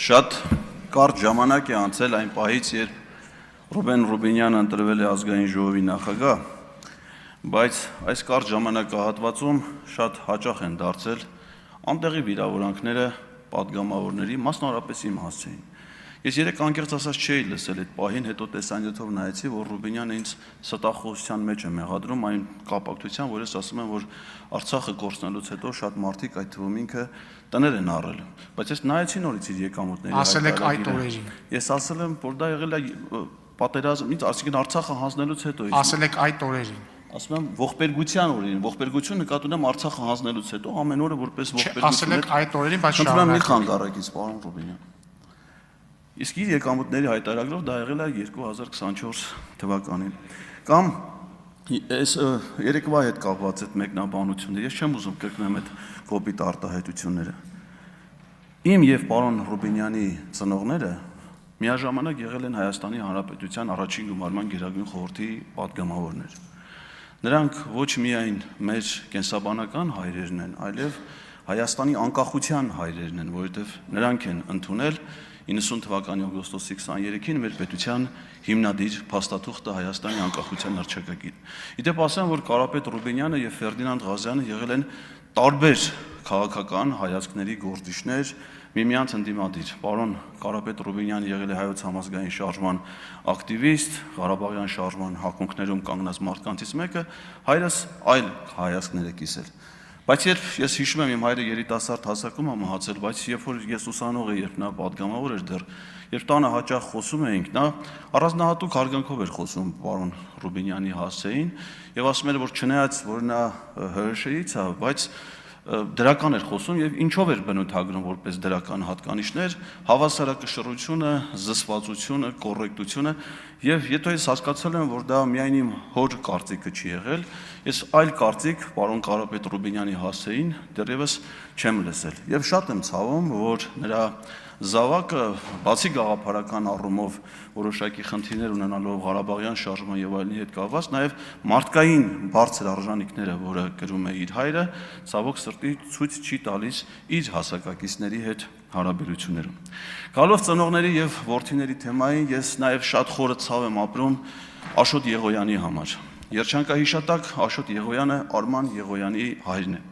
Շատ կարճ ժամանակ է անցել այն պահից, երբ Ռուբեն Ռուբինյանը ընտրվել է ազգային ժողովի նախագահ, բայց այս կարճ ժամանակահատվածում շատ հաճախ են դարձել անտեղի վիրավորանքները պատգամավորների, մասնավորապես իմ հասցեին։ Ես երեք անկեղծ ասած չէի լսել այդ պահին, հետո տեսանյութով նայեցի, որ Ռուբինյանը ինձ ստախոսության մեջ է մեղադրում այն կապակցությամբ, որ ես ասում եմ, որ Արցախը կորցնելուց հետո շատ մարդիկ, այդ թվում ինքը, տներ են առել։ Բայց ես նայեցի նորից իր եկամուտների ասել եք այդ օրերին։ Ես ասել եմ, որ դա եղել է պատերազմ, այսինքն Արցախը հանձնելուց հետո։ Ասել եք այդ օրերին։ Ասում եմ ողբերգության օրերին, ողբերգություն նկատի ունեմ Արցախը հանձնելուց հետո ամեն օրը որպես ողբերգություն։ Ասել եք այդ օրերին, բայց շարունակեք։ Խնդրում եմ մի խանգարակից, պարոն Ռուբինյան։ Իսկ իր եկամուտների հայտարարելով դա եղել է 2024 թվականին։ Կամ այս երեկվա հետ կապված այդ մեկնաբանությունները, ես չեմ ուզում կրկնեմ այդ կոպիտ արտահայտությունները։ Իմ եւ պարոն Ռուբինյանի ծնողները միաժամանակ եղել են Հայաստանի Հանրապետության առաջին գումարման գերագույն խորհրդի պատգամավորներ։ Նրանք ոչ միայն մեր կենսաբանական հայրերն են, այլև Հայաստանի անկախության հայրերն են, որովհետև նրանք են ընդունել 90 թվականի օգոստոսի 23-ին մեր պետության հիմնադիր փաստաթուղթը Հայաստանի անկախության հռչակագիր։ Իդեպ ասեմ, որ Կարապետ Ռուբինյանը եւ Ֆերդինանդ Ղազյանը եղել են տարբեր քաղաքական հայացքների գործիչներ, միմյանց ընդդիմադիր։ Պարոն Կարապետ Ռուբինյանը եղել է հայոց համազգային շարժման ակտիվիստ, Ղարաբաղյան շարժման հակունքներում կանգնած մարդկանցից մեկը, հայրս այլ հայացքներ է կիսել։ Բայց երբ ես հիշում եմ իմ հայրը երիտասարդ հասակում է մահացել, բայց երբ որ ես ուսանող էի, երբ նա պատգամավոր էր դեռ, երբ տանը հաճախ խոսում էինք, նա առանձնահատուկ հարգանքով էր խոսում պարոն Ռուբինյանի հասցեին եւ ասում էր, որ չնայած որ նա ՀՀՇ-ից է, բայց դրական էր խոսում եւ ինչով էր բնութագրում որպես դրական հատկանիշներ, հավասարակշռությունը, զսպվածությունը, կոռեկտությունը եւ եթե ես հասկացել եմ, որ դա միայն իմ հոր կարծիքը չի եղել, ես այլ կարծիք պարոն Կարապետ Ռուբինյանի հասցեին դեռևս չեմ լսել եւ շատ եմ ցավում, որ նրա զավակը բացի գաղափարական առումով որոշակի խնդիրներ ունենալով Ղարաբաղյան շարժման եւ այլնի հետ կապված, նաեւ մարդկային բարձր արժանինքները, որը կրում է իր հայրը, ցավոք սրտի ցույց չի տալիս իր հասակակիցների հետ հարաբերություններում։ Գալով ծնողների եւ որդիների թեմային, ես նաեւ շատ խորը ցավ եմ ապրում Աշոտ Եղոյանի համար։ Երջանկահիշատակ Աշոտ Եղոյանը Արման Եղոյանի հայրն է։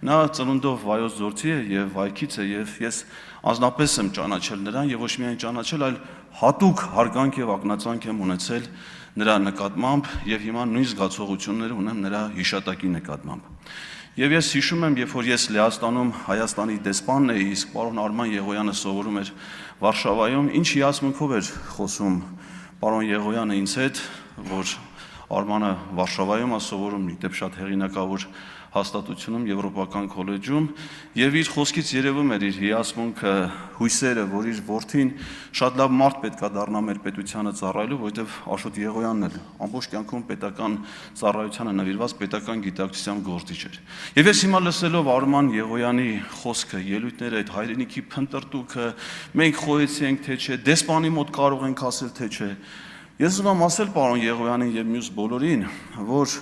Նա ծնունդով Վայոց Ձորցի է եւ Վայքից է եւ ես անձնապես եմ ճանաչել նրան եւ ոչ միայն ճանաչել, այլ հատուկ հարգանք եւ ակնածանք եմ ունեցել նրա նկատմամբ եւ հիմա նույն զգացողությունները ունեմ նրա հիշատակի նկատմամբ։ Եվ ես հիշում եմ, երբ որ ես Լեհաստանում Հայաստանի դեսպանն էի, իսկ պարոն Արման Եղոյանը սովորում էր Վարշավայում, ինչ հիացմունքով էր խոսում պարոն Եղոյանը ինձ հետ, որ Արմանը Վարշավայում է սովորում, իդեպ շատ հեղինակավոր հաստատությունում Եվրոպական քոլեջում եւ իր խոսքից երևում էր իր հիացմունքը, հույսերը, որ իր որդին շատ լավ մարդ պետքա դառնա մեր պետությանը ծառայելու, որովհետեւ Աշոտ Եղոյանն էլ ամբողջ կյանքում պետական ծառայությանը նվիրված պետական գիտակցության գործիչ էր։ Եվ ես հիմա լսելով Արման Եղոյանի խոսքը, ելույթները, այդ հայրենիքի փնտրտուքը, մենք խոյեցի ենք թե չէ, դեսպանի մոտ կարող ենք ասել թե չէ։ Ես ուզում եմ ասել պարոն Եղոյանին եւ մյուս բոլորին, որ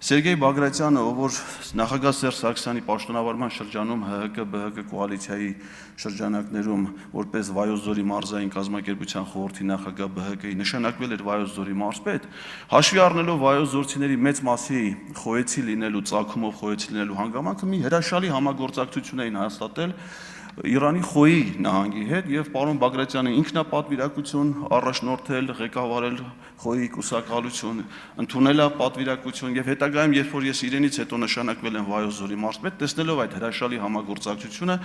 Սերգեյ Բագրատյանը, ով որ նախագահ Սերժ Սարգսյանի պաշտոնավարման շրջանում ՀՀԿ-ԲՀԿ կոալիցիայի շրջանակներում որպես Վայոց ձորի մարզային կազմակերպության խորհրդի նախագահ ԲՀԿ-ի նշանակվել էր Վայոց ձորի մարզպետ, հաշվի առնելով Վայոց ձորցիների մեծ մասի խոյեցի լինելու, ծագումով խոյեցի լինելու հանգամանքը մի հրաշալի համագործակցություն էին հաստատել Իրանի Խոյի նահանգի հետ եւ պարոն Բագրատյանը ինքնապատվիրակություն առաջնորդել, ղեկավարել Խոյի կուսակալություն, ընդունել պատվիրակություն եւ հետագայում երբ որ ես իրենից հետո նշանակվել եմ Վայոց ձորի մարզպետ, տեսնելով այդ հրաշալի համագործակցությունը,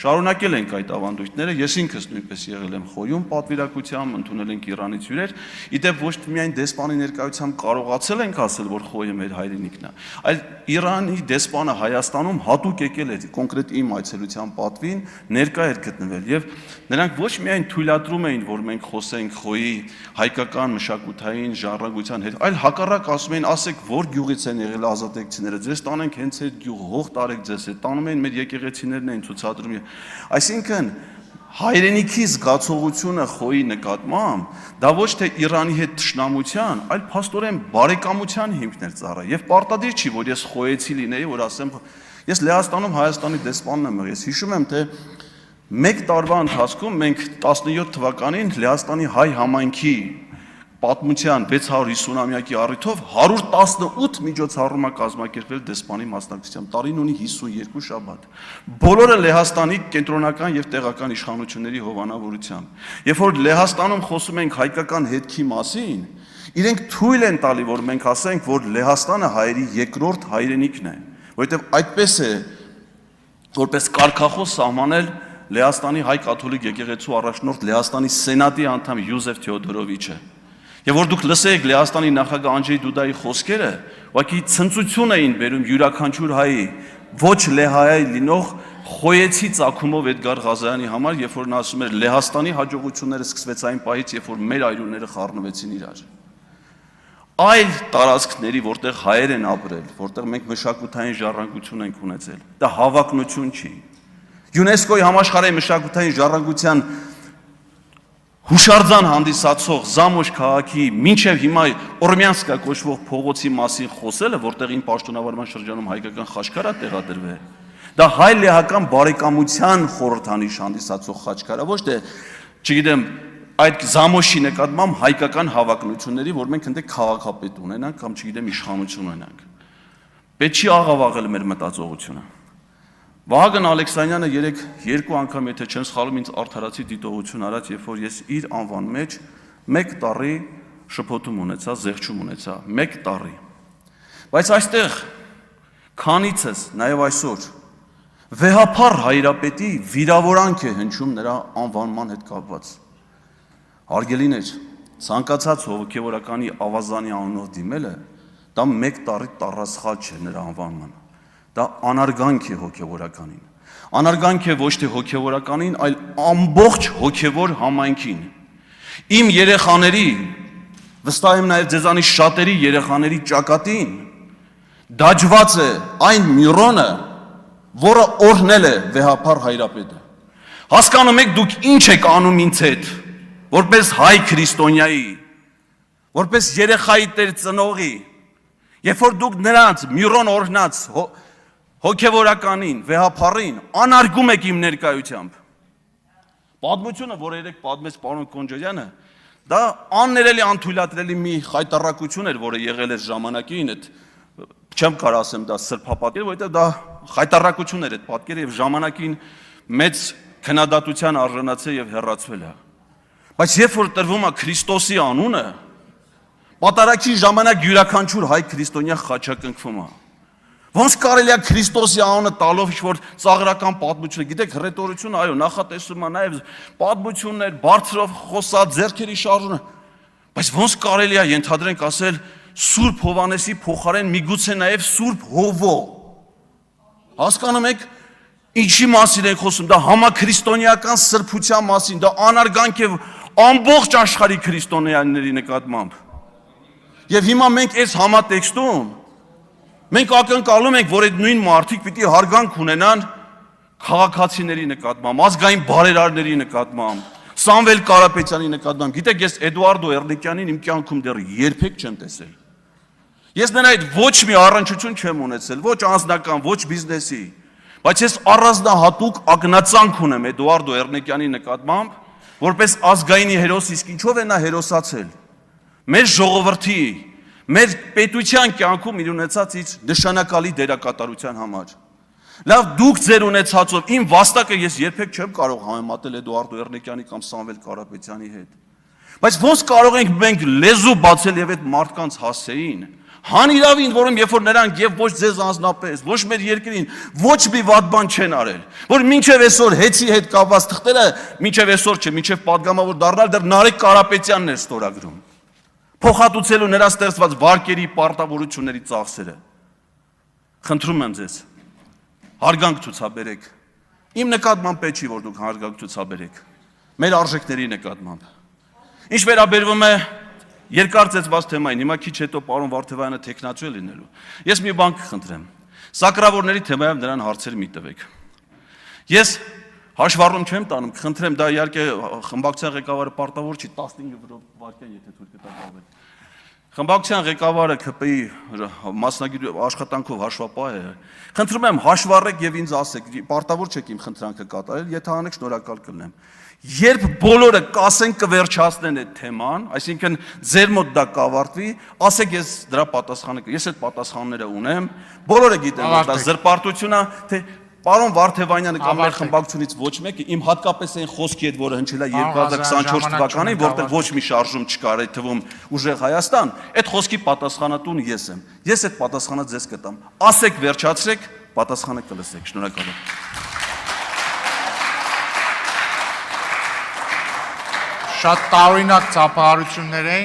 շարունակել ենք այդ ավանդույթները, ես ինքս նույնպես եղել եմ Խոյում պատվիրակությամբ, ընդունել ենք Իրանից հյուրեր, իդեպ ոչ միայն դեսպանի ներկայությամբ կարողացել ենք ասել, որ Խոյը մեր հայրենիքն է, այլ Իրանի դեսպանը Հայաստանում հատուկ եկել է կոնկրետ իմ այցելության պատվին ներկա էր գտնվել եւ նրանք ոչ միայն թույլատրում էին, որ մենք խոսենք Խոյի հայկական մշակութային ժառանգության հետ, այլ հակառակ ասում էին, ասեք, որ գյուղից են եղել ազատեկցիները, ձեզ տանենք հենց այդ գյուղ, հող տարեք ձեզ հետ, տանում էին մեր եկեղեցիներն էին ցուցադրում։ Այսինքն հայրենիքի զգացողությունը Խոյի նկատմամբ դա ոչ թե Իրանի հետ թշնամության, այլ փաստորեն բարեկամության հիմքն էր ծառայ։ Եվ պարտադիր չի, որ ես խոյեցի լինեի, որ ասեմ, ես Լեհաստանում Հայաստանի դեսպանն եմ, ես հիշում եմ, թե Մեկ տարվա ընթացքում մենք 17 թվականին Լեհաստանի հայ համայնքի պատմության 650-ամյակի առիթով 118 միջոցառում է կազմակերպվել դեսպանի մասնակցությամբ, տարին ունի 52 շաբաթ։ Բոլորը Լեհաստանի կենտրոնական եւ տեղական իշխանությունների հովանավորությամբ։ Երբ որ Լեհաստանում խոսում ենք հայկական հետքի մասին, իրենք թույլ են տալի, որ մենք ասենք, որ Լեհաստանը հայերի երկրորդ հայրենիքն է, որովհետեւ այդպես է որպես կարգախոս սահմանել Լեհաստանի հայ կաթոլիկ եկեղեցու առաջնորդ Լեհաստանի սենատի անդամ Յուզեֆ Թեոդորովիչը։ Եվ որ դուք լսեիք Լեհաստանի նախագահ Անջեյ Դուդայի խոսքերը, ուղղակի ցնծություն էին բերում յուրաքանչյուր հայի, ոչ լեհայ լինող խոյեցի ծագումով Էդգար Ղազարյանի համար, երբ որ նա ասում էր Լեհաստանի հաջողությունները սկսվեց այն պահից, երբ որ մեր այրուները խառնվեցին իրար։ Այլ տարածքների, որտեղ հայեր են ապրել, որտեղ մենք մշակութային ժառանգություն ենք ունեցել, դա հավակնություն չի։ ՅՈՒՆԵՍԿՕ-ի համաշխարհային մշակութային ժառանգության հուշարձան հանդիսացող Զամոշ քաղաքի մինչև հիմա Օրմյանսկա կոչվող փողոցի մասին խոսելը, որտեղ իմ պաշտոնավարման շրջանում հայկական խաչքար է տեղադրվել, դա հայ-լեհական բարեկամության խորհրդանիշ հանդիսացող խաչքար է, ոչ թե, չգիտեմ, այդ Զամոշի նկատմամբ հայկական հավակնությունների, որ մենք ընդ քաղաքապետ ունենանք կամ չգիտեմ իշխանություն ունենանք։ Պետք չի աղավաղել մեր մտածողությունը։ Վահագն Ալեքսանյանը երեք երկու անգամ, եթե չեմ սխալվում, ինձ արդարացի դիտողություն արած, երբ որ ես իր անվան մեջ 1 տարի շփոթում ունեցա, զեղչում ունեցա, 1 տարի։ Բայց այստեղ քանիցս, նաև այսօր, վեհափառ հայրապետի վիրավորանք է հնչում նրա անվանման հետ կապված։ Հարգելիներ, ցանկացած հոգևորականի ավազանի անունով դիմելը, դա 1 տարի տառասխալ չէ նրա անվանմանը։ Դա անարգանք է հոգևորականին։ Անարգանք է ոչ թե հոգևորականին, այլ ամբողջ հոգևոր համայնքին։ Իմ երեխաների, վստահ եմ նաև ձեզանից շատերի երեխաների ճակատին դաջված է այն միրոնը, որը օրհնել է վեհափառ հայրապետը։ Հասկանում եք դուք ինչ եք անում ինձ հետ, որպես հայ քրիստոնյայի, որպես երեխայի տեր ծնողի, երբ որ դուք նրանց միրոն օրհնած հոգևորականին, վեհափառին անարգում եք իմ ներկայությամբ։ Պատմությունը, որ երեք պատմեց պարոն Կոնջոյանը, դա աններելի անթույլատրելի մի խայտառակություն էր, որը եղել էր ժամանակին, այդ չեմ կարող ասեմ դա սրբապատկեր, որովհետև դա խայտառակություն էր այդ պատկերը եւ ժամանակին մեծ քննադատության արժանացել եւ հեռացվել է։ Բայց երբ որ տրվում է Քրիստոսի անունը, պատարագի ժամանակ յուրաքանչյուր հայ քրիստոնյա խաչակնքվում է։ Ոնց կարելի է Քրիստոսի անունը տալով ինչ-որ ծաղրական պատմություն, գիտեք, հռետորությունը, այո, նախատեսում է նաև պատմություններ, բարձրով խոսած ձեռքերի շարժումը, բայց ոնց կարելի է ենթադրենք ասել Սուրբ Հովանեսի փոխարեն միգուցե նաև Սուրբ Հովո։ Հասկանում եք, ինչի մասին ենք խոսում, դա համաքրիստոնեական սրբության մասին, դա անարգանք է ամբողջ աշխարհի քրիստոնյաների նկատմամբ։ Եվ հիմա մենք այս համատեքստում մենք ակնկալում ենք, որ այդ նույն մարդիկ պիտի հարգանք ունենան քաղաքացիների նկատմամբ, ազգային բարերարների նկատմամբ, Սամվել Կարապետյանի նկատմամբ։ Գիտեք, ես Էդուարդո Էրնիկյանին իմ կյանքում դեռ երբեք չեմ տեսել։ Ես նրա հետ ոչ մի առնչություն չեմ ունեցել, ոչ անձնական, ոչ բիզնեսի, բայց ես առանձնահատուկ ակնածանք ունեմ Էդուարդո Էրնիկյանի նկատմամբ, որպես ազգային հերոս, իսկ ինչով է նա հերոսացել։ Մեր ժողովրդի, մեր պետության կյանքում իր ունեցած իր նշանակալի դերակատարության համար։ Լավ, դուք ձեր ունեցածով, իմ վաստակը ես երբեք չեմ կարող համեմատել Էդուարդո Էրնիկյանի կամ Սամվել Կարապետյանի հետ։ Բայց ոնց կարող ենք մենք լեզու բացել եւ այդ մարդկանց հասցեին, հանիրավին, որում երբ որ նրանք եւ ոչ ձեզ անձնապես, ոչ մեր երկրին, ոչ մի վատ բան չեն արել, որ մինչեւ այսօր հեծի հետ կապված թղթերը, մինչեւ այսօր չէ, մինչեւ падգամավոր դառնալ դեռ Նարեկ Կարապետյանն էր ստորագրում, փոխհատուցելու նրա ստեղծված վարկերի պարտավորությունների ծախսերը։ Խնդրում եմ ձեզ, հարգանք ցուցաբերեք։ Իմ նկատմամբ պետք չի, որ դուք հարգանք ցուցաբերեք, մեր արժեքների նկատմամբ։ Ինչ վերաբերվում է երկար ծեծված թեմային, հիմա քիչ հետո պարոն Վարդևյանը տեխնացու է լինելու։ Ես մի բան կխնդրեմ, սակրավորների թեմայով նրան հարցեր մի տվեք։ Ես հաշվառում չեմ տանում, կխնդրեմ, դա իհարկե խմբակցության ղեկավարը պարտավոր չի 15 վայրկյան, եթե թույլ կտակ ավել։ Խմբակցության ղեկավարը ԿՊ-ի մասնագետ աշխատանքով հաշվապահ է։ Խնդրում եմ հաշվառեք եւ ինձ ասեք, պարտավոր չեք իմ խնդրանքը կատարել, եթե անեք շնորհակալ կլինեմ։ Երբ բոլորը կասեն կվերջացնեն այդ թեման, այսինքն ձեր մոտ դա կավարտվի, ասեք ես դրա պատասխանը, ես այդ պատասխանները ունեմ, բոլորը գիտեն, որ դա զրպարտություն է, թե Պարոն Վարդևանյանը կամ մեր խմբակցությունից ոչ մեկը իմ հատկապես այն խոսքի հետ, որը հնչել է 2024 թվականին, որտեղ ոչ մի շարժում չկար, այդ թվում ուժեղ Հայաստան, այդ խոսքի պատասխանատուն ես եմ։ Ես այդ պատասխանը ձեզ կտամ։ Ասեք վերջացրեք, պատասխանը կլսեք։ Շնորհակալ եմ։ Շատ տարօրինակ ծափահարություններ են։